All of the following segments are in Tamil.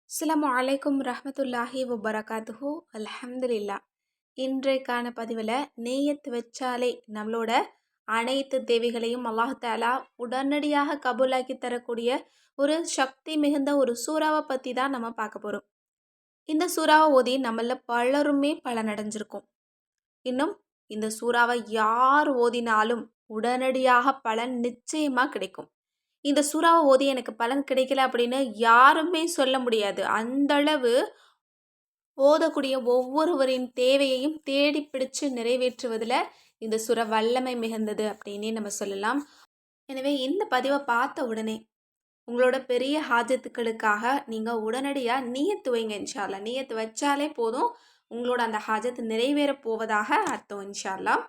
அஸ்ஸலாமு அலைக்கும் ரஹ்மத்துல்லாஹி வபரகாத்துஹு அல்ஹம்துலில்லா. இன்றைக்கான பதிவில் நேயத் வச்சாலே நம்மளோட அனைத்து தேவைகளையும் அல்லாஹ் தாலா உடனடியாக கபூலாக்கி தரக்கூடிய ஒரு சக்தி மிகுந்த ஒரு சூறாவை பற்றி தான் நம்ம பார்க்க போகிறோம். இந்த சூறாவை ஓதி நம்மள பலருமே பலனடைஞ்சிருக்கோம். இன்னும் இந்த சூறாவை யார் ஓதினாலும் உடனடியாக பலன் நிச்சயமாக கிடைக்கும். இந்த சூறாவை ஓதி எனக்கு பலன் கிடைக்கல அப்படின்னு யாருமே சொல்ல முடியாது. அந்தளவு ஓதக்கூடிய ஒவ்வொருவரின் தேவையையும் தேடி பிடிச்சு நிறைவேற்றுவதில் இந்த சூறா வல்லமை மிகுந்தது அப்படின்னே நம்ம சொல்லலாம். எனவே இந்த பதிவை பார்த்த உடனே உங்களோட பெரிய ஹாஜத்துக்களுக்காக நீங்கள் உடனடியாக நீயத்து வைங்க. இன்ஷா அல்லாஹ். நீயத்து வச்சாலே போதும், உங்களோட அந்த ஹாஜத் நிறைவேற போவதாக அர்த்தம். இன்ஷா அல்லாஹ்.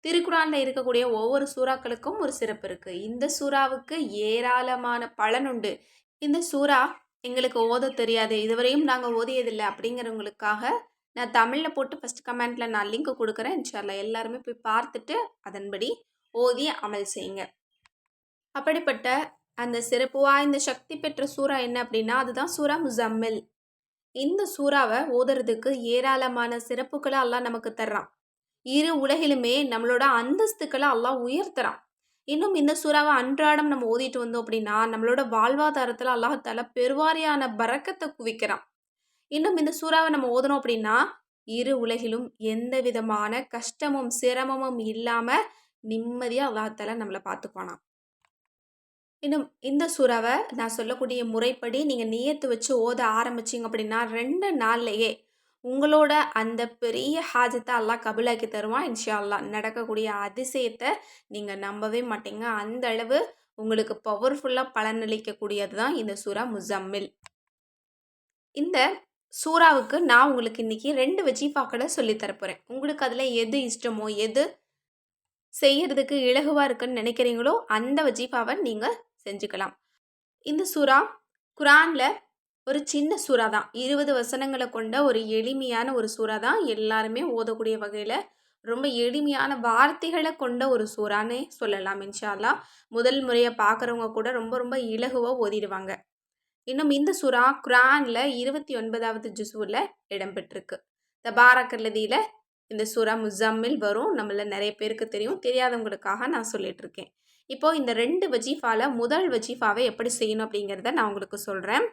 திருக்குரானில் இருக்கக்கூடிய ஒவ்வொரு சூறாக்களுக்கும் ஒரு சிறப்பு இருக்குது. இந்த சூறாவுக்கு ஏராளமான பலன் உண்டு. இந்த சூறா எங்களுக்கு ஓத தெரியாது, இதுவரையும் நாங்கள் ஓதியதில்லை அப்படிங்கிறவங்களுக்காக நான் தமிழில் போட்டு ஃபஸ்ட் கமெண்ட்டில் நான் லிங்க் கொடுக்குறேன். இன்ஷா அல்லாஹ் எல்லாருமே போய் பார்த்துட்டு அதன்படி ஓதி அமல் செய்யுங்க. அப்படிப்பட்ட அந்த சிறப்பு வாய்ந்த சக்தி பெற்ற சூறா என்ன அப்படின்னா அதுதான் சூறா முஸம்மில். இந்த சூறாவை ஓதுறதுக்கு ஏராளமான சிறப்புகளை அல்லாஹ் நமக்கு தர்றான். இரு உலகிலுமே நம்மளோட அந்தஸ்துக்களை அல்லாஹ் உயர்த்துறான். இன்னும் இந்த சூறாவை அன்றாடம் நம்ம ஓதிட்டு வந்தோம் அப்படின்னா நம்மளோட வாழ்வாதாரத்தில் அல்லாஹால பெருவாரியான பரக்கத்தை குவிக்கிறான். இன்னும் இந்த சூறாவை நம்ம ஓதணும் அப்படின்னா இரு உலகிலும் எந்த விதமான கஷ்டமும் சிரமமும் இல்லாமல் நிம்மதியாக அல்லாஹால நம்மளை பார்த்துக்குவானா. இன்னும் இந்த சூறாவை நான் சொல்லக்கூடிய முறைப்படி நீங்கள் நியத்து வச்சு ஓத ஆரம்பிச்சிங்க அப்படின்னா 2 நாள்லையே உங்களோட அந்த பெரிய ஹாஜத்தை அல்லாஹ் கபூலாக்கி தருவான். இன்ஷா அல்லாஹ் நடக்கக்கூடிய அதிசயத்தை நீங்கள் நம்பவே மாட்டீங்க. அந்த அளவு உங்களுக்கு பவர்ஃபுல்லாக பலனளிக்கக்கூடியது தான் இந்த சூறா முஸம்மில். இந்த சூறாவுக்கு நான் உங்களுக்கு இன்றைக்கி 2 வஜீஃபாக்களை சொல்லித்தரப்போகிறேன். உங்களுக்கு அதில் எது இஷ்டமோ எது செய்யறதுக்கு இலகுவாக இருக்குன்னு நினைக்கிறீங்களோ அந்த வஜீஃபாவை நீங்கள் செஞ்சுக்கலாம். இந்த சூறா குரானில் ஒரு சின்ன சூறா தான். 20 வசனங்களை கொண்ட ஒரு எளிமையான ஒரு சூறா தான். எல்லாருமே ஓதக்கூடிய வகையில் ரொம்ப எளிமையான வார்த்தைகளை கொண்ட ஒரு சூறானே சொல்லலாம். இன்ஷா அல்லாஹ் முதல் முறையை பார்க்குறவங்க கூட ரொம்ப ரொம்ப இலகுவாக ஓதிடுவாங்க. இன்னும் இந்த சூறா குரானில் 29வது ஜுஸுவில் இடம்பெற்றிருக்கு. தபாரக்கல்லதியில் இந்த சூறா முஸம்மில் வரும். நம்மள நிறைய பேருக்கு தெரியும், தெரியாதவங்களுக்காக நான் சொல்லிட்டு இருக்கேன். இப்போது இந்த 2 வஜீஃபாவில் முதல் வஜீஃபாவை எப்படி செய்யணும் அப்படிங்கிறத நான் உங்களுக்கு சொல்கிறேன்.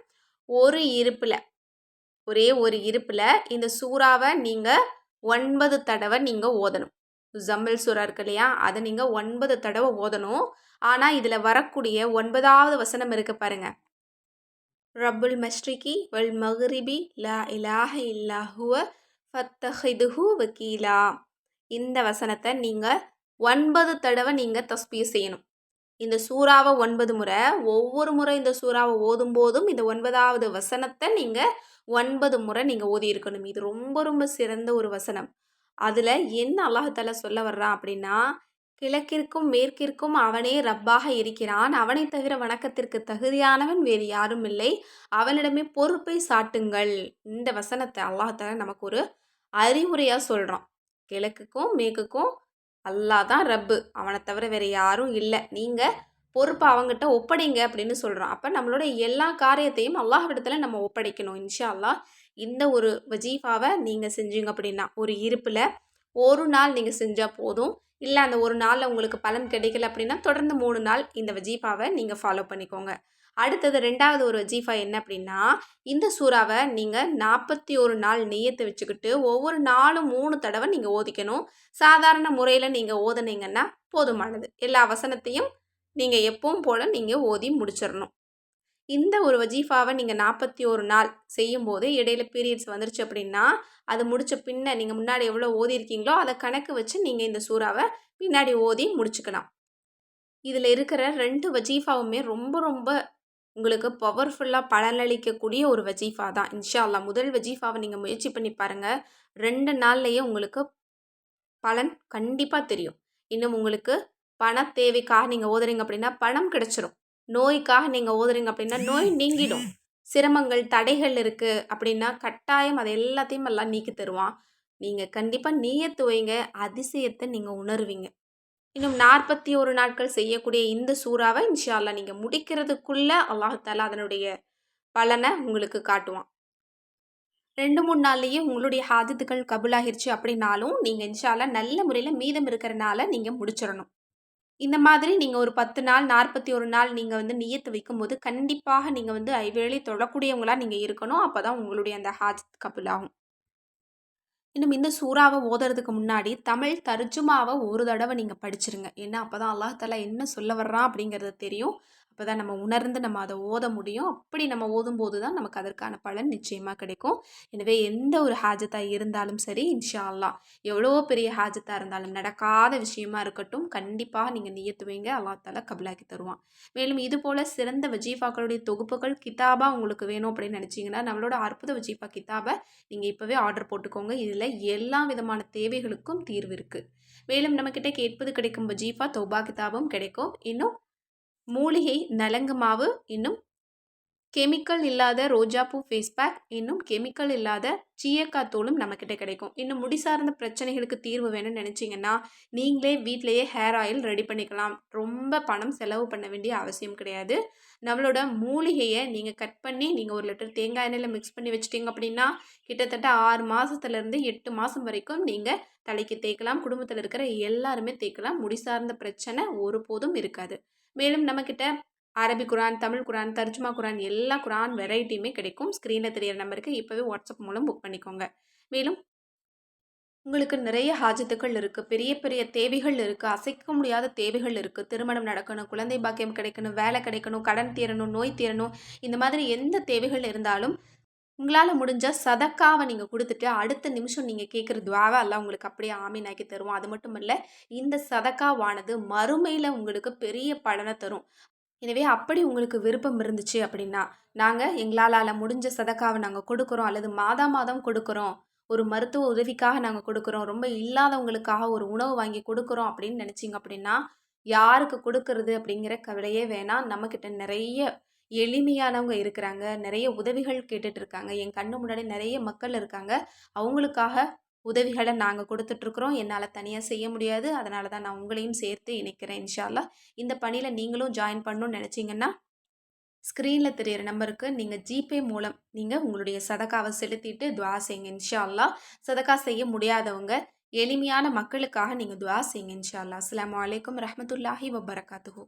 ஒரே ஒரு இருப்பில் இந்த சூறாவை நீங்கள் 9 தடவை நீங்கள் ஓதணும். முஸம்மில் சூறா இருக்கு இல்லையா, அதை நீங்கள் 9 தடவை ஓதணும். ஆனால் இதில் வரக்கூடிய 9வது வசனம் இருக்கு பாருங்க, ரப்புல் மஷ்ரிகி வல் மக்ரிபி லா இலாஹ இல்லா ஹுவ ஃபத்தஹிதுஹு வக்கீலா. இந்த வசனத்தை நீங்கள் 9 தடவை நீங்கள் தஸ்பீஹ் செய்யணும். இந்த சூறாவை 9 முறை, ஒவ்வொரு முறை இந்த சூறாவை ஓதும் போதும் இந்த 9வது வசனத்தை நீங்கள் 9 முறை நீங்கள் ஓதி இருக்கணும். இது ரொம்ப ரொம்ப சிறந்த ஒரு வசனம். அதில் என்ன அல்லாஹால சொல்ல வர்றான் அப்படின்னா, கிழக்கிற்கும் மேற்கிற்கும் அவனே ரப்பாக இருக்கிறான், அவனை தவிர வணக்கத்திற்கு தகுதியானவன் வேறு யாரும் இல்லை, அவனிடமே பொறுப்பை சாட்டுங்கள். இந்த வசனத்தை அல்லாஹால நமக்கு ஒரு அறிவுரையாக சொல்கிறான். கிழக்குக்கும் மேற்குக்கும் அல்லாஹ் தான் ரப்பு, அவனை தவிர வேறு யாரும் இல்லை, நீங்கள் பொறுப்பை அவங்ககிட்ட ஒப்படைங்க அப்படின்னு சொல்கிறான். அப்போ நம்மளோட எல்லா காரியத்தையும் அல்லாஹ்விடத்தில் நம்ம ஒப்படைக்கணும். இன்ஷா அல்லாஹ் இந்த ஒரு வஜீஃபாவை நீங்கள் செஞ்சீங்க அப்படின்னா ஒரு இருப்பில் ஒரு நாள் நீங்கள் செஞ்சால் போதும். இல்லை அந்த ஒரு நாளில் உங்களுக்கு பலன் கிடைக்கல அப்படின்னா தொடர்ந்து 3 நாள் இந்த வஜீஃபாவை நீங்கள் ஃபாலோ பண்ணிக்கோங்க. அடுத்தது 2வது ஒரு வஜீஃபா என்ன அப்படின்னா, இந்த சூறாவை நீங்கள் 41 நாள் நியத்து வச்சுக்கிட்டு ஒவ்வொரு நாளும் 3 தடவை நீங்கள் ஓதிக்கணும். சாதாரண முறையில் நீங்கள் ஓதுனீங்கன்னா போதுமானது. எல்லா வசனத்தையும் நீங்கள் எப்பவும் போல் நீங்கள் ஓதி முடிச்சிடணும். இந்த ஒரு வஜீஃபாவை நீங்கள் 41 நாள் செய்யும்போது இடையில பீரியட்ஸ் வந்துருச்சு அப்படின்னா அது முடித்த பின்ன நீங்கள் முன்னாடி எவ்வளோ ஓதிருக்கீங்களோ அதை கணக்கு வச்சு நீங்கள் இந்த சூறாவை பின்னாடி ஓதி முடிச்சுக்கலாம். இதில் இருக்கிற 2 வஜீஃபாவுமே ரொம்ப ரொம்ப உங்களுக்கு பவர்ஃபுல்லாக பலனளிக்கக்கூடிய ஒரு வஜீஃபா தான். இன்ஷா அல்லாஹ் முதல் வஜீஃபாவை நீங்கள் முயற்சி பண்ணி பாருங்கள். 2 நாள்லையே உங்களுக்கு பலன் கண்டிப்பாக தெரியும். இன்னும் உங்களுக்கு பண தேவைக்காக நீங்கள் ஓதுறீங்க அப்படின்னா பணம் கிடைச்சிரும். நோய்க்காக நீங்கள் ஓதுறீங்க அப்படின்னா நோய் நீங்கிடும். சிரமங்கள் தடைகள் இருக்குது அப்படின்னா கட்டாயம் அதை எல்லாத்தையும் எல்லாம் நீக்கி தருவான். நீங்கள் கண்டிப்பாக நீயத்து வைங்க, அதிசயத்தை நீங்கள் உணர்வீங்க. இன்னும் 41 நாட்கள் செய்யக்கூடிய இந்த சூறாவை இன்ஷா அல்லாஹ் நீங்கள் முடிக்கிறதுக்குள்ளே அல்லாஹ் தஆலா அதனுடைய பலனை உங்களுக்கு காட்டுவான். 2, 3 நாள்லயே உங்களுடைய ஹாஜத்துக்கள் கபூலாகிருச்சு அப்படின்னாலும், நீங்க இன்ஷா அல்லாஹ் நல்ல முறையில மீதம் இருக்கிற நாள நீங்க முடிச்சிரணும். இந்த மாதிரி நீங்க ஒரு 10 நாள், 41 நாள் நீங்க நியத்து வைக்கும்போது, கண்டிப்பாக நீங்க ஐவேளை தொழக்கூடியவங்களா நீங்க இருக்கணும். அப்பதான் உங்களுடைய அந்த ஹாஜத் கபூலாகும். இன்னும் இந்த சூறாவ ஓதுறதுக்கு முன்னாடி, தமிழ் தர்ஜுமாவ ஒரு தடவ நீங்க படிச்சிருங்க. ஏன்னா, அப்பதான் அல்லாஹ் தஆலா என்ன சொல்ல வர்றான் அப்படிங்கிறது தெரியும். அப்பதான் நம்ம உணர்ந்து நம்ம அத ஓத முடியும். அப்படி நம்ம ஓதும்போது தான் நமக்கு அதற்கான பலன் நிச்சயமா கிடைக்கும். எனவே எந்த ஒரு ஹாஜத்தா இருந்தாலும் சரி, இன்ஷா அல்லாஹ் எவ்வளோ பெரிய ஹாஜத்தா இருந்தாலும், நடக்காத விஷயமா இருக்கட்டும், கண்டிப்பாக நீங்க நியத்து வைங்க. அல்லாஹ் தஆலா கபூலாக்கி தருவான். மேலும் இதுபோல சிறந்த வஜீஃபாக்களுடைய தொகுப்புகள், கிதாபா உங்களுக்கு வேணும் அப்படின்னு நினைச்சீங்கன்னா, நம்மளோட அற்புத வஜீஃபா கிதாப நீங்க இப்பவே ஆர்டர் போட்டுக்கோங்க. இதுல எல்லா விதமான தேவைகளுக்கும் தீர்வு இருக்கு. மேலும் நம்மகிட்ட கேட்பது கிடைக்கும் வஜீஃபா தௌபா கிதாபும் கிடைக்கும். இன்னும் மூலிகை நலங்கு மாவு, இன்னும் கெமிக்கல் இல்லாத ரோஜாப்பூ ஃபேஸ் பேக், இன்னும் கெமிக்கல் இல்லாத சீயக்காய் தூளும் நம்மக்கிட்ட கிடைக்கும். இன்னும் முடி சார்ந்த பிரச்சனைகளுக்கு தீர்வு வேணும்னு நினச்சிங்கன்னா, நீங்களே வீட்டிலேயே ஹேர் ஆயில் ரெடி பண்ணிக்கலாம். ரொம்ப பணம் செலவு பண்ண வேண்டிய அவசியம் கிடையாது. நம்மளோட மூலிகையை நீங்கள் கட் பண்ணி நீங்கள் 1 லிட்டர் தேங்காய் எண்ணெயில் மிக்ஸ் பண்ணி வச்சிட்டிங்க அப்படின்னா, கிட்டத்தட்ட 6 மாதத்துலேருந்து 8 மாதம் வரைக்கும் நீங்கள் தலைக்கு தேய்க்கலாம். குடும்பத்தில் இருக்கிற எல்லாருமே தேய்க்கலாம். முடி சார்ந்த பிரச்சனை ஒருபோதும் இருக்காது. மேலும் நம்மக்கிட்ட அரபி குரான், தமிழ் குரான், தர்ஜுமா குரான் எல்லா குரான் வெரைட்டியுமே கிடைக்கும். ஸ்க்ரீனில் தெரியிற நம்பருக்கு இப்போவே வாட்ஸ்அப் மூலம் புக் பண்ணிக்கோங்க. மேலும் உங்களுக்கு நிறைய ஹாஜத்துக்கள் இருக்கு. பெரிய பெரிய தேவைகள் இருக்கு. அசைக்க முடியாத தேவைகள் இருக்கு. திருமணம் நடக்கணும், குழந்தை பாக்கியம் கிடைக்கணும், வேலை கிடைக்கணும், கடன் தீரணும், நோய் தீரணும். இந்த மாதிரி எந்த தேவைகள் இருந்தாலும், உங்களால முடிஞ்ச சதக்காவ நீங்க குடுத்துட்டு, அடுத்த நிமிஷம் நீங்க கேட்கிற துஆவ அல்லாஹ் உங்களுக்கு அப்படியே ஆமீன் ஆக்கி தருவான். அது மட்டும் இல்ல, இந்த சதக்காவானது மறுமையில உங்களுக்கு பெரிய பலன தரும். எனவே அப்படி உங்களுக்கு விருப்பம் இருந்துச்சு அப்படின்னா, நாங்க எங்களால முடிஞ்ச சதக்காவ நாங்க கொடுக்குறோம் அல்லது மாதா மாதம் கொடுக்குறோம். ஒரு மருத்துவ உதவிக்காக நாங்க கொடுக்குறோம். ரொம்ப இல்லாதவங்களுக்காக ஒரு உணவு வாங்கி கொடுக்குறோம் அப்படின்னு நினைச்சீங்க அப்படின்னா, யாருக்கு கொடுக்கறது அப்படிங்கிற கவலையே வேணாம். நம்மகிட்ட நிறைய எளிமையானவங்க இருக்கிறாங்க. நிறைய உதவிகள் கேட்டுட்டு இருக்காங்க. என் கண்ணு முன்னாடி நிறைய மக்கள் இருக்காங்க. அவங்களுக்காக உதவிகள நாங்க குடுத்துட்ருக்குறோம். என்னால தனியா செய்ய முடியாது. அதனால தான் நான் உங்களையும் சேர்த்து இணைக்கிறேன் இன்ஷா அல்லாஹ். இந்த பணியில நீங்களும் ஜாயின் பண்ணணும்னு நெனச்சீங்கன்னா, ஸ்க்ரீன்ல தெரியிற நம்பருக்கு நீங்க ஜிபே மூலம் நீங்க உங்களுடைய சதகாவ செலுத்திட்டு துஆ செய்யுங்க இன்ஷா அல்லாஹ். சதகா செய்ய முடியாதவங்க, எளிமையான மக்களுக்காக நீங்க துஆ செய்யுங்க இன்ஷா அல்லாஹ். அஸ்ஸலாமு அலைக்கும் ரஹ்மத்துல்லாஹி வபரகாத்துஹு.